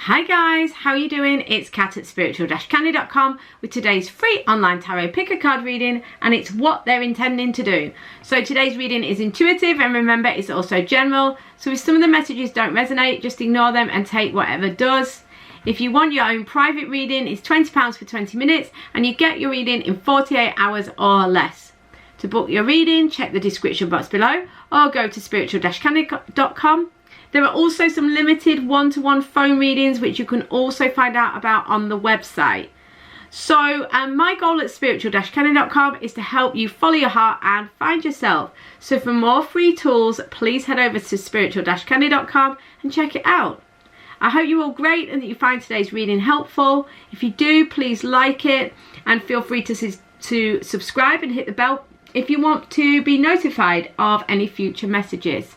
Hi guys, how are you doing? It's Kat at spiritual-candy.com with today's free online tarot pick a card reading, and it's what they're intending to do. So today's reading is intuitive, and remember it's also general. So if some of the messages don't resonate, just ignore them and take whatever does. If you want your own private reading, it's £20 for 20 minutes and you get your reading in 48 hours or less. To book your reading, check the description box below or go to spiritual-candy.com. There are also some limited one-to-one phone readings which you can also find out about on the website. So my goal at spiritual-candy.com is to help you follow your heart and find yourself. So for more free tools, please head over to spiritual-candy.com and check it out. I hope you're all great and that you find today's reading helpful. If you do, please like it and feel free to subscribe and hit the bell if you want to be notified of any future messages.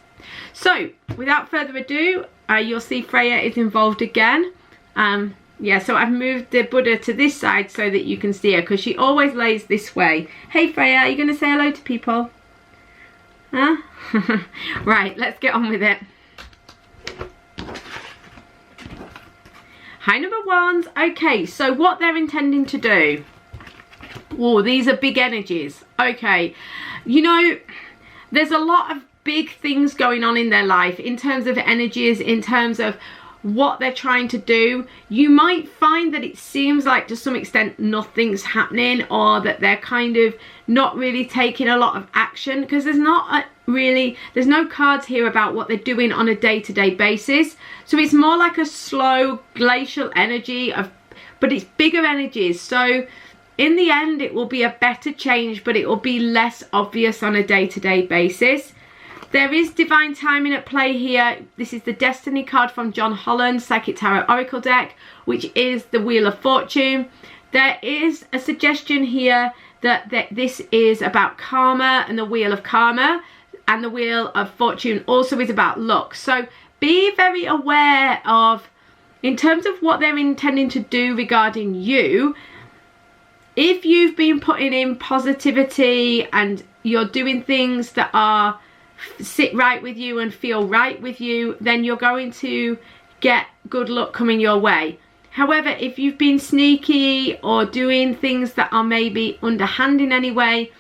So without further ado, you'll see Freya is involved again. Yeah, so I've moved the Buddha to this side so that you can see her, because she always lays this way. Hey Freya, are you going to say hello to people? Huh? Right, let's get on with it. Hi number ones. Okay, so what they're intending to do. Oh, these are big energies. Okay, you know, there's a lot of big things going on in their life in terms of energies, in terms of what they're trying to do. You might find that it seems like to some extent nothing's happening, or that they're kind of not really taking a lot of action, because there's no cards here about what they're doing on a day-to-day basis. So it's more like a slow glacial energy but it's bigger energies. So in the end it will be a better change, but it will be less obvious on a day-to-day basis. There is divine timing at play here. This is the Destiny card from John Holland Psychic Tarot Oracle deck, which is the Wheel of Fortune. There is a suggestion here that this is about karma and the Wheel of Karma, and the Wheel of Fortune also is about luck. So be very aware of, in terms of what they're intending to do regarding you, if you've been putting in positivity and you're doing things that sit right with you and feel right with you, then you're going to get good luck coming your way. However, if you've been sneaky or doing things that are maybe underhand in any way,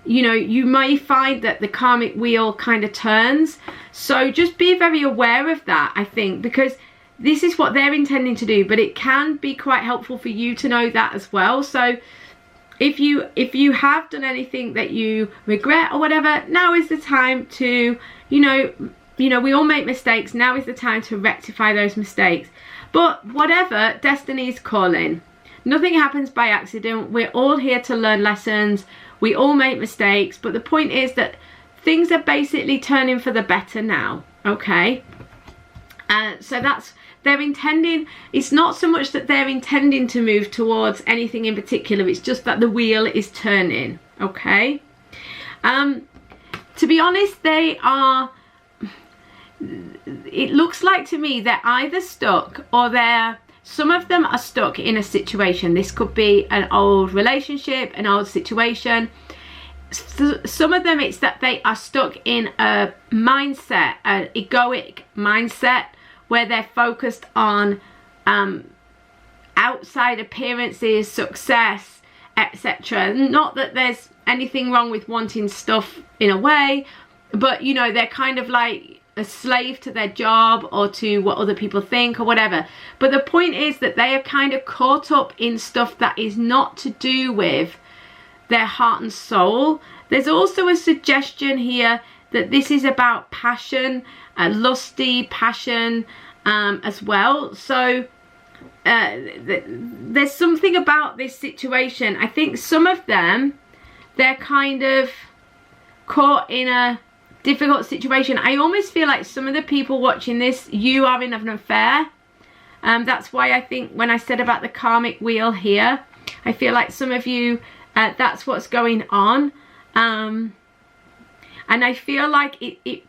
you know, you may find that the karmic wheel kind of turns. So just be very aware of that, I think, because this is what they're intending to do, but it can be quite helpful for you to know that as well. So if you have done anything that you regret or whatever, now is the time to, you know, we all make mistakes. Now is the time to rectify those mistakes. But whatever, destiny is calling. Nothing happens by accident. We're all here to learn lessons. We all make mistakes, but the point is that things are basically turning for the better now, okay? So they're intending, it's not so much that they're intending to move towards anything in particular, it's just that the wheel is turning, okay? To be honest, it looks like to me they're either stuck or some of them are stuck in a situation. This could be an old relationship, an old situation. Some of them, it's that they are stuck in a mindset, an egoic mindset, where they're focused on outside appearances, success, etc. Not that there's anything wrong with wanting stuff in a way, but you know, they're kind of like a slave to their job or to what other people think or whatever. But the point is that they are kind of caught up in stuff that is not to do with their heart and soul. There's also a suggestion here that this is about passion, lusty passion as well. So there's something about this situation. I think some of them, they're kind of caught in a difficult situation. I almost feel like some of the people watching this, you are in an affair. That's why I think when I said about the karmic wheel here, I feel like some of you, that's what's going on. And I feel like it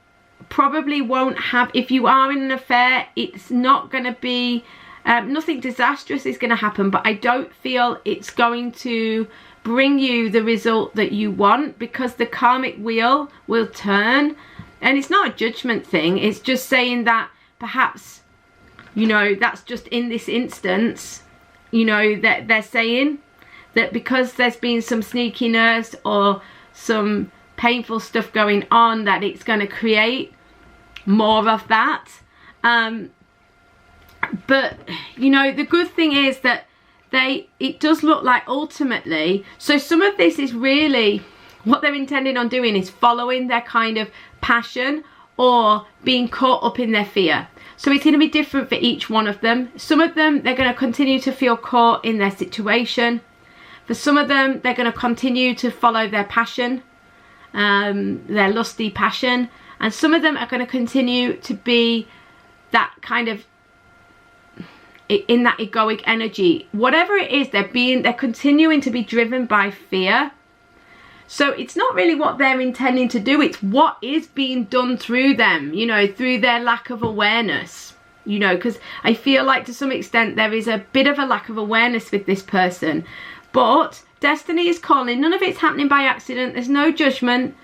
probably won't have, if you are in an affair, it's not going to be, nothing disastrous is going to happen, but I don't feel it's going to bring you the result that you want, because the karmic wheel will turn. And it's not a judgment thing, it's just saying that perhaps You know, that's just in this instance, you know, that they're saying that because there's been some sneakiness or some painful stuff going on, that it's going to create more of that. But you know, the good thing is that it does look like ultimately, so some of this is really what they're intending on doing is following their kind of passion or being caught up in their fear. So it's going to be different for each one of them. Some of them, they're going to continue to feel caught in their situation. For some of them, they're going to continue to follow their passion, their lusty passion. And some of them are going to continue to be that kind of in that egoic energy. Whatever it is, they're continuing to be driven by fear. So it's not really what they're intending to do, it's what is being done through them, you know, through their lack of awareness, you know, because I feel like to some extent there is a bit of a lack of awareness with this person. But destiny is calling. None of it's happening by accident. There's no judgment.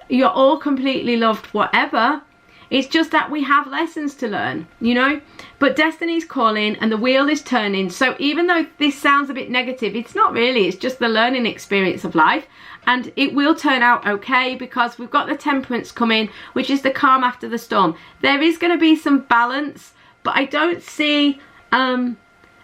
You're all completely loved, whatever. It's just that we have lessons to learn, you know. But destiny's calling and the wheel is turning. So even though this sounds a bit negative, it's not really. It's just the learning experience of life. And it will turn out okay, because we've got the temperance coming, which is the calm after the storm. There is going to be some balance, but I don't see them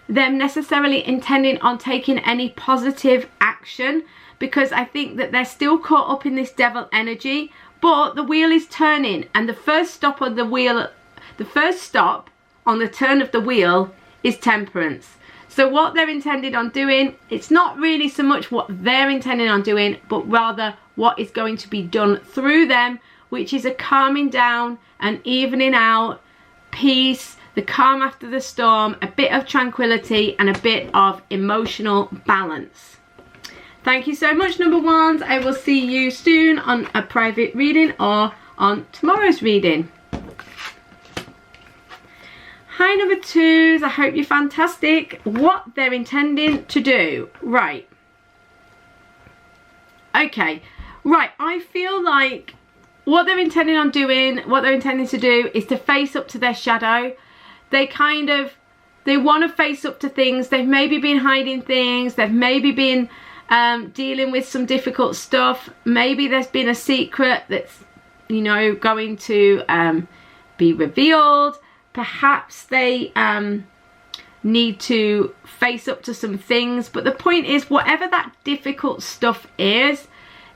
necessarily intending on taking any positive action, because I think that they're still caught up in this devil energy. But the wheel is turning, and the first stop on the wheel, the first stop on the turn of the wheel is temperance. So what they're intended on doing, it's not really so much what they're intending on doing, but rather what is going to be done through them, which is a calming down, an evening out, peace, the calm after the storm, a bit of tranquility, and a bit of emotional balance. Thank you so much, number ones. I will see you soon on a private reading or on tomorrow's reading. Hi, number twos. I hope you're fantastic. What they're intending to do. Right. Okay. Right. I feel like what they're intending on doing, what they're intending to do is to face up to their shadow. They want to face up to things. They've maybe been hiding things. They've maybe been dealing with some difficult stuff. Maybe there's been a secret that's, you know, going to be revealed. Perhaps they need to face up to some things. But the point is, whatever that difficult stuff is,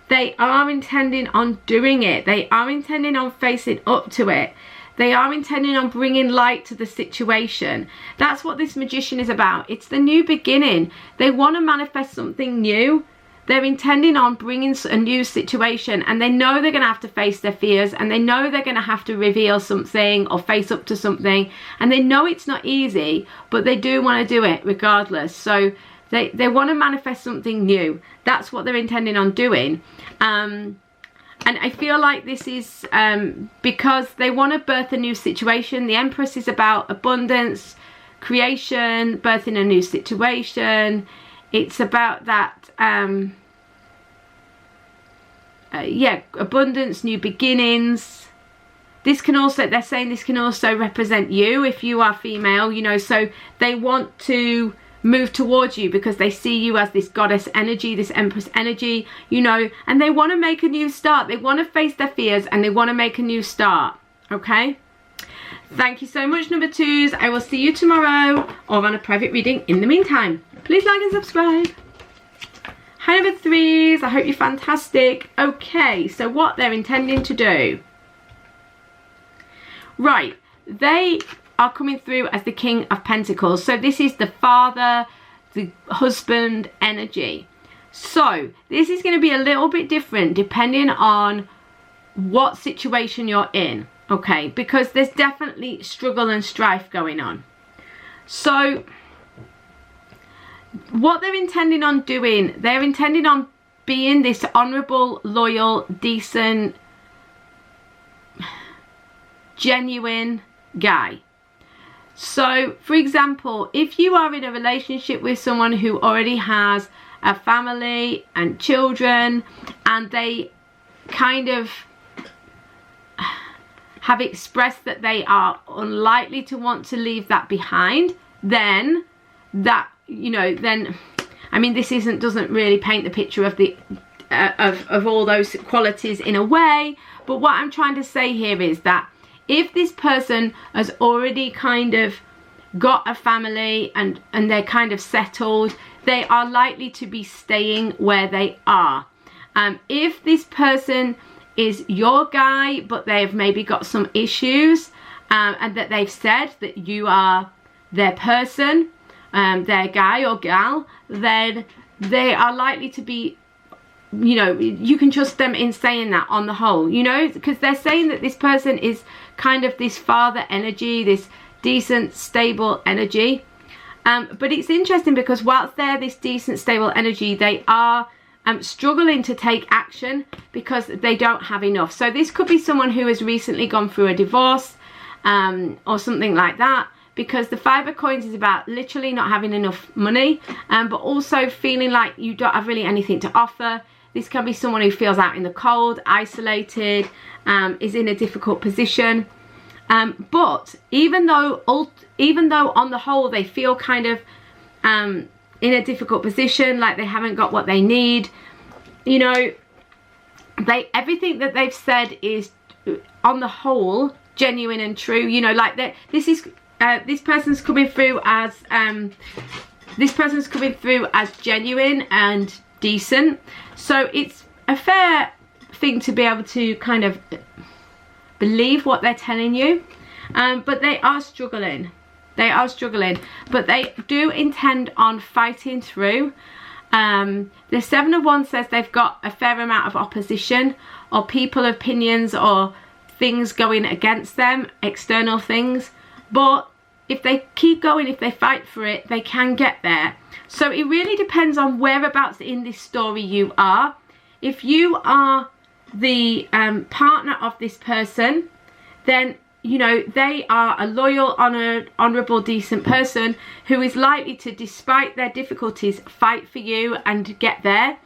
they are intending on doing it. They are intending on facing up to it. They are intending on bringing light to the situation. That's what this Magician is about. It's the new beginning. They want to manifest something new. They're intending on bringing a new situation, and they know they're going to have to face their fears, and they know they're going to have to reveal something or face up to something, and they know it's not easy, but they do want to do it regardless. So they want to manifest something new. That's what they're intending on doing. And I feel like this is because they want to birth a new situation. The Empress is about abundance, creation, birthing a new situation. It's about that, yeah, abundance, new beginnings. This can also, they're saying this can also represent you if you are female, you know, so they want to move towards you because they see you as this goddess energy, this Empress energy, you know, and they want to make a new start. They want to face their fears and they want to make a new start, okay? Thank you so much, number twos. I will see you tomorrow or on a private reading. In the meantime, please like and subscribe. Hi, number threes. I hope you're fantastic. Okay, so what they're intending to do. Right, they are coming through as the King of Pentacles. So this is the father, the husband energy. So this is going to be a little bit different depending on what situation you're in, okay? Because there's definitely struggle and strife going on. So what they're intending on doing, they're intending on being this honorable, loyal, decent, genuine guy. So, for example, if you are in a relationship with someone who already has a family and children, and they kind of have expressed that they are unlikely to want to leave that behind, then that, you know, then, I mean, this doesn't really paint the picture of the of all those qualities in a way, but what I'm trying to say here is that if this person has already kind of got a family and they're kind of settled, they are likely to be staying where they are. If this person is your guy, but they've maybe got some issues, and that they've said that you are their person, their guy or gal, then they are likely to be, you know, you can trust them in saying that on the whole, you know, because they're saying that this person is kind of this father energy, this decent, stable energy. But it's interesting because whilst they're this decent, stable energy, they are struggling to take action because they don't have enough. So this could be someone who has recently gone through a divorce, or something like that, because the Five of Coins is about literally not having enough money, but also feeling like you don't have really anything to offer. This can be someone who feels out in the cold, isolated, is in a difficult position. But even though on the whole they feel kind of in a difficult position, like they haven't got what they need, you know, everything that they've said is on the whole genuine and true. You know, like that this person's coming through as genuine and decent. So it's a fair thing to be able to kind of believe what they're telling you, but they are struggling. They are struggling, but they do intend on fighting through. The Seven of Wands says they've got a fair amount of opposition or people opinions or things going against them, external things, but if they keep going, if they fight for it, they can get there. So it really depends on whereabouts in this story you are. If you are the partner of this person, then, you know, they are a loyal, honourable, decent person who is likely to, despite their difficulties, fight for you and get there.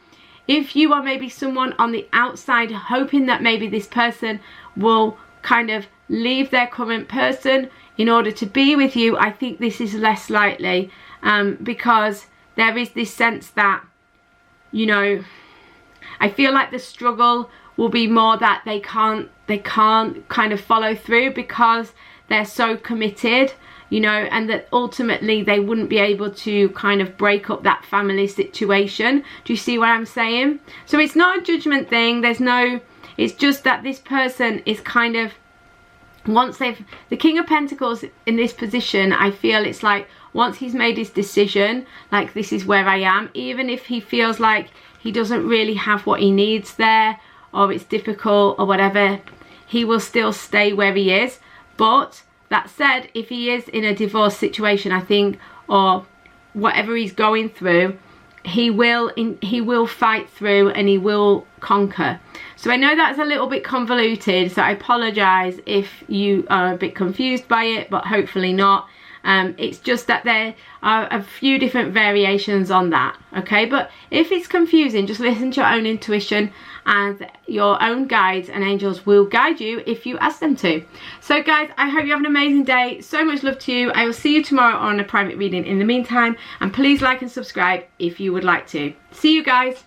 If you are maybe someone on the outside hoping that maybe this person will kind of leave their current person in order to be with you, I think this is less likely, because there is this sense that, you know, I feel like the struggle will be more that they can't kind of follow through because they're so committed, you know, and that ultimately they wouldn't be able to kind of break up that family situation. Do you see what I'm saying? So it's not a judgment thing. It's just that this person is kind of, once the King of Pentacles in this position, I feel it's like once he's made his decision, like this is where I am, even if he feels like he doesn't really have what he needs there, or it's difficult or whatever, he will still stay where he is. But that said, if he is in a divorce situation, I think, or whatever he's going through, he will fight through and he will conquer. So I know that's a little bit convoluted, so I apologize if you are a bit confused by it, but hopefully not. It's just that there are a few different variations on that, okay? But if it's confusing, just listen to your own intuition, and your own guides and angels will guide you if you ask them to. So guys, I hope you have an amazing day. So much love to you. I will see you tomorrow on a private reading. In the meantime, and please like and subscribe if you would like to. See you guys.